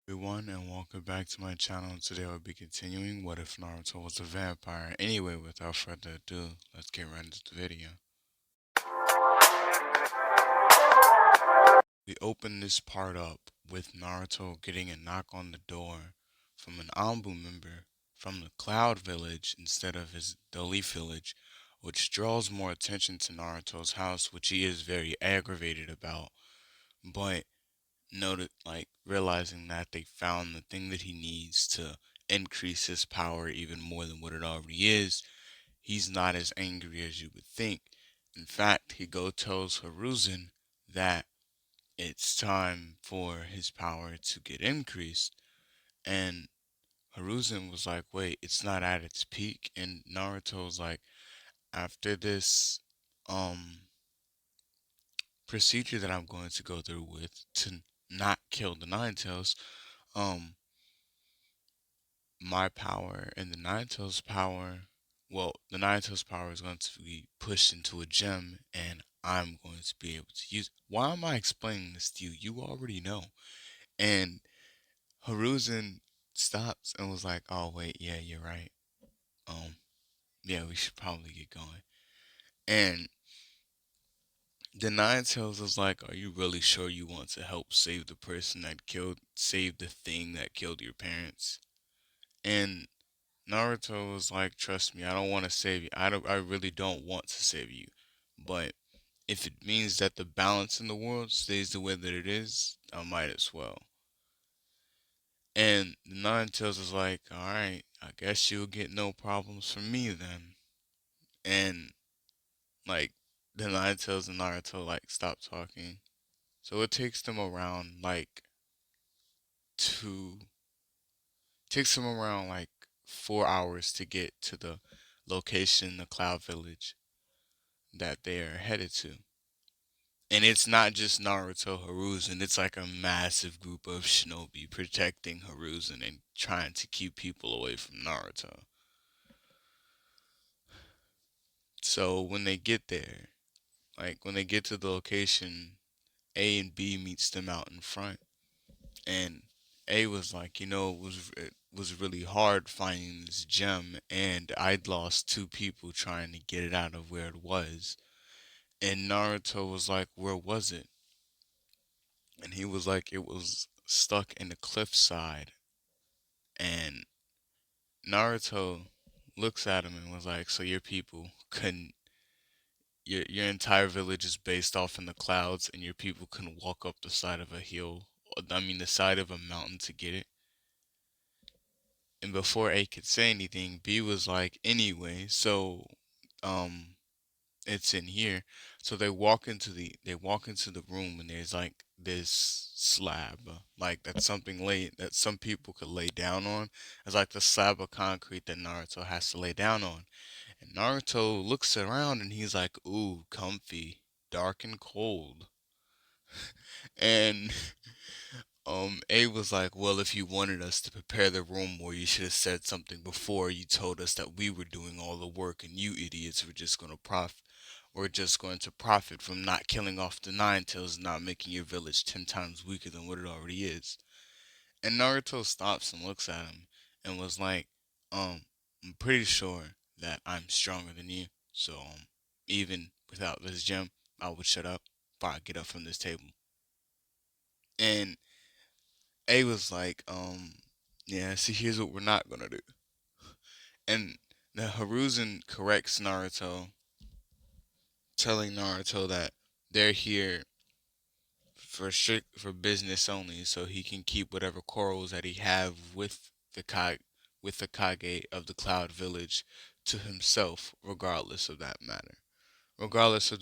Everyone, and welcome back to my channel. Today I'll be continuing What If Naruto Was a Vampire. Anyway, without further ado, let's get right into the video. We open this part up with Naruto getting a knock on the door from an Anbu member from the Cloud Village instead of the Leaf Village, which draws more attention to Naruto's house, which he is very aggravated about. But noted like realizing that they found the thing that he needs to increase his power even more than what it already is, he's not as angry as you would think. In fact, he go tells Hiruzen that it's time for his power to get increased. And Hiruzen was like, wait, it's not at its peak. And Naruto's like, after this procedure that I'm going to go through with to not kill the Nine Tails, um my power and the Nine Tails power, well, the Nine Tails power is going to be pushed into a gem, and I'm going to be able to use. Why am I explaining this to you? You already know. And Haruzen stops and was like, "Oh wait, yeah, you're right. Um, yeah, we should probably get going." And the Nine Tails was like, "Are you really sure you want to help save the person that save the thing that killed your parents?" And Naruto was like, "Trust me, I don't want to save you. I really don't want to save you. But if it means that the balance in the world stays the way that it is, I might as well." And the Nine Tails was like, "All right, I guess you'll get no problems from me then." And like the Nine Tails and Naruto like stop talking. So it takes them around two like 4 hours to get to the location, the Cloud Village that they are headed to. And it's not just Naruto Hiruzen, it's like a massive group of shinobi protecting Hiruzen and trying to keep people away from Naruto. So when they get there, like when they get to the location, A and B meets them out in front. And A was like, it was really hard finding this gem, and I'd lost two people trying to get it out of where it was. And Naruto was like, "Where was it?" And he was like, "It was stuck in the cliffside." And Naruto looks at him and was like, "So your people couldn't, your entire village is based off in the clouds, and your people couldn't walk up the side of a hill, I mean the side of a mountain to get it?" And before A could say anything, B was like, "Anyway, so um it's in here." So they walk into the room, and there's like this slab, like that's something lay that some people could lay down on. It's like the slab of concrete that Naruto has to lay down on. And Naruto looks around and he's like, "Ooh, comfy, dark and cold." And A was like, "Well, if you wanted us to prepare the room more, you should have said something before you told us that we were doing all the work and you idiots were just going to profit from not killing off the Nine Tails and not making your village 10 times weaker than what it already is." And Naruto stops and looks at him and was like, "I'm pretty sure that I'm stronger than you, so even without this gem, I would shut up before I get up from this table." And A was like, yeah, see, here's what we're not gonna do." And the Hiruzen corrects Naruto, telling Naruto that they're here for business only, so he can keep whatever quarrels that he have with the Kage of the Cloud Village to himself, regardless of the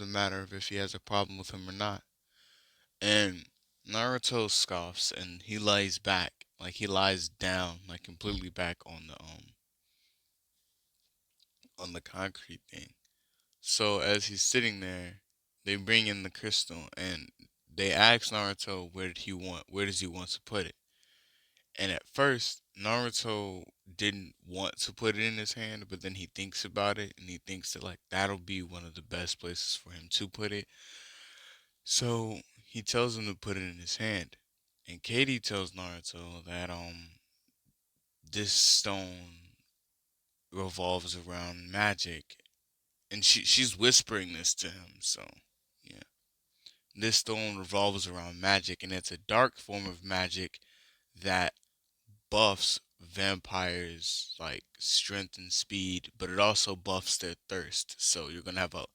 matter of if he has a problem with him or not. And Naruto scoffs and he lays back, like he lies down, like completely back on the concrete thing. So as he's sitting there, they bring in the crystal and they ask Naruto where does he want to put it? And at first, Naruto didn't want to put it in his hand, but then he thinks about it and he thinks that like that'll be one of the best places for him to put it. So he tells him to put it in his hand. And Katie tells Naruto that this stone revolves around magic, and she's whispering this to him. So yeah, this stone revolves around magic, and it's a dark form of magic that buffs vampires like strength and speed, but it also buffs their thirst. So you're gonna have a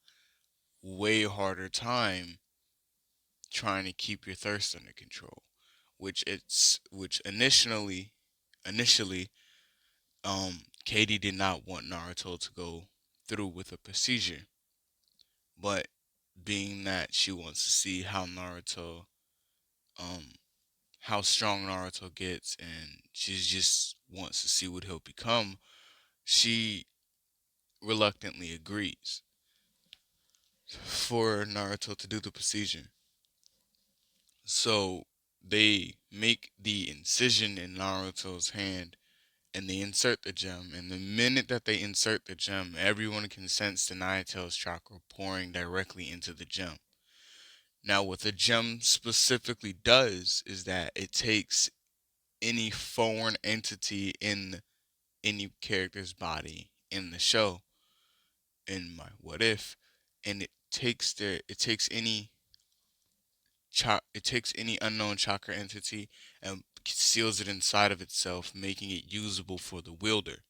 way harder time trying to keep your thirst under control. Which initially Katie did not want Naruto to go through with a procedure, but being that she wants to see um how strong Naruto gets, and she just wants to see what he'll become, she reluctantly agrees for Naruto to do the procedure. So they make the incision in Naruto's hand and they insert the gem. And the minute that they insert the gem, everyone can sense the Nightale's chakra pouring directly into the gem. Now, what the gem specifically does is that it takes any foreign entity in any character's body in the show, in my what if, and it takes it takes any unknown chakra entity and seals it inside of itself, making it usable for the wielder.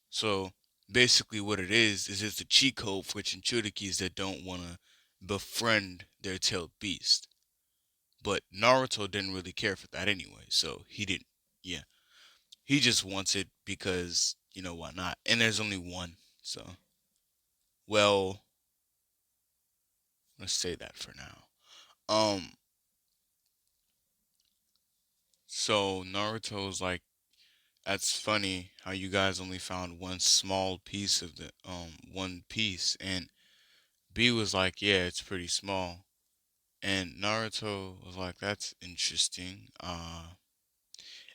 So basically, what it is it's a cheat code for Chinchurikis that don't want to befriend their tailed beast. But Naruto didn't really care for that anyway, so he didn't. Yeah, he just wants it because why not? And there's only one, so well, let's say that for now. So Naruto's like, that's funny how you guys only found one small piece of the one piece, and B was like, yeah, it's pretty small. And Naruto was like, that's interesting.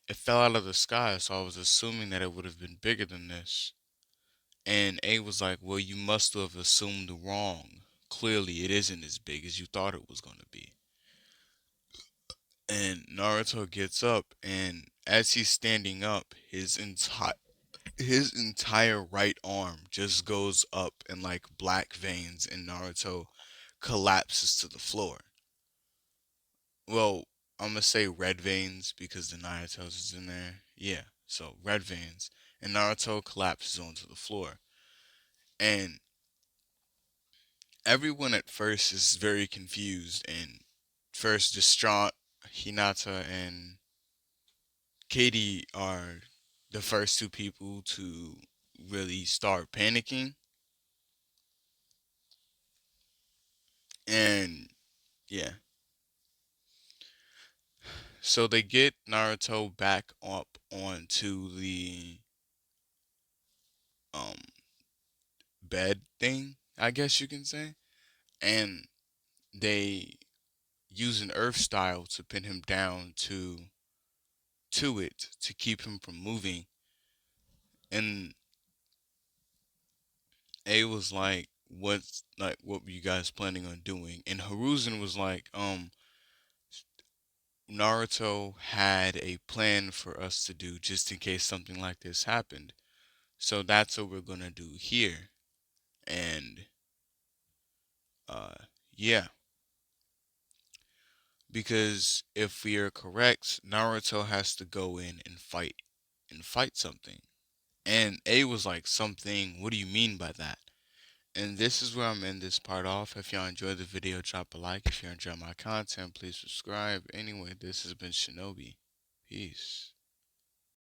It fell out of the sky, so I was assuming that it would have been bigger than this. And A was like, well, you must have assumed wrong. Clearly, it isn't as big as you thought it was going to be. And Naruto gets up, and as he's standing up, his entire right arm just goes up in like black veins, and Naruto collapses to the floor. Well, I'm gonna say red veins because the Nayato's is in there. Yeah, so red veins, and Naruto collapses onto the floor, and everyone at first is very confused and first distraught. Hinata and Katie are the first two people to really start panicking, and yeah, so they get Naruto back up onto the um bed thing, I guess you can say, and they use an earth style to pin him down to it to keep him from moving. And A was like, what were you guys planning on doing? And Hiruzen was like, Naruto had a plan for us to do just in case something like this happened. So that's what we're gonna do here. And uh yeah, because if we are correct, Naruto has to go in and fight something. And A was like, something, what do you mean by that? And this is where I'm in this part off. If y'all enjoyed the video, drop a like. If you enjoy my content, please subscribe. Anyway, this has been Shinobi. Peace.